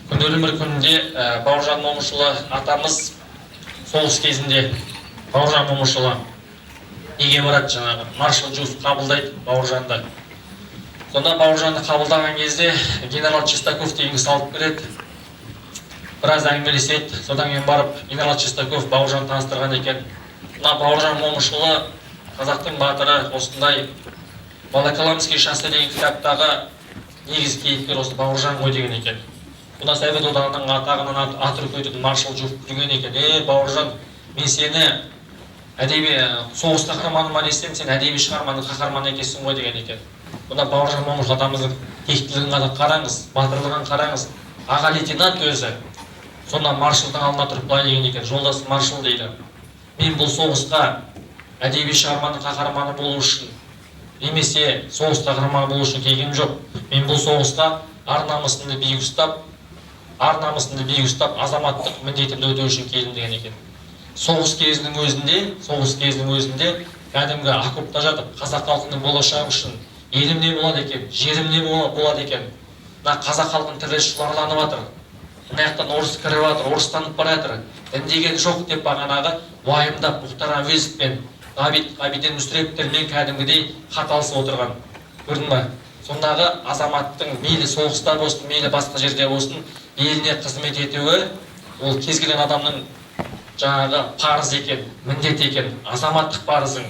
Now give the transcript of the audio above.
Күнделі бір күнде Бауыржан Момышұлы атамыз соғыс кезінде Бауыржан Момышұлы неге барады, жаңағы маршал Жусов қабылдайды Бауыржанды. Сонда Бауыржанды қабылдаған кезде генерал Чистаков деген кісі алып келеді. Біраз әңгімелеседі. Содан кейін барып генерал Чистаков Бауыржан таныстырған екен. Мына Бауыржан Момышұлы қазақтың батыры, осындай Волоколамский шоссе деген кітаптағы негізгі кейіпкер осы Бауыржан ғой деген екен. Бұна Совет одағының атағынан ат үркейтін маршал Жусов күлген екен. Бауыржан, мен сені әдеби соғыс қаһарманыма десем, сен әдеби шығарманың қаһарманы екенсің ғой деген екен. Бұна Бауыржан Момышұлы атамыздың тектілігін қараңыз, батырлығын қараңыз. Аға лейтенант өзі. Сонда маршалдың алдына тұрып былай деген екен: жолдас маршал дейді, мен бұл соғысқа әдеби шығарманың қаһарманы болу үшін немесе соғыс қаһарманы болу үшін келгем жоқ. Мен бұл соғысқа ар намысымды биік ұстап, азаматтық міндетімді өтеу үшін келдім деген екен. Соғыс кезінің өзінде кәдімгі окопта жатып, қазақ халқының болашағы үшін елім не болады екен, жерім не болады екен. Мына қазақ халқының тірі шуларланып жатыр. Мына жақтан орыс кіріп жатыр, орыстанып бара жатыр. Дін деген жоқ деп бағанағы уайымдап Мұхтар Әуезов пен Ғабиден Мүсірептермен кәдімгідей хат алысып отырған. Көрдің ба? Сондағы азаматтың мейлі соғыста болсын, мейлі басқа жерде болсын, еліне қызмет етуі ол кез келген адамның жаңағы парыз екен, міндет екен, азаматтық парызың.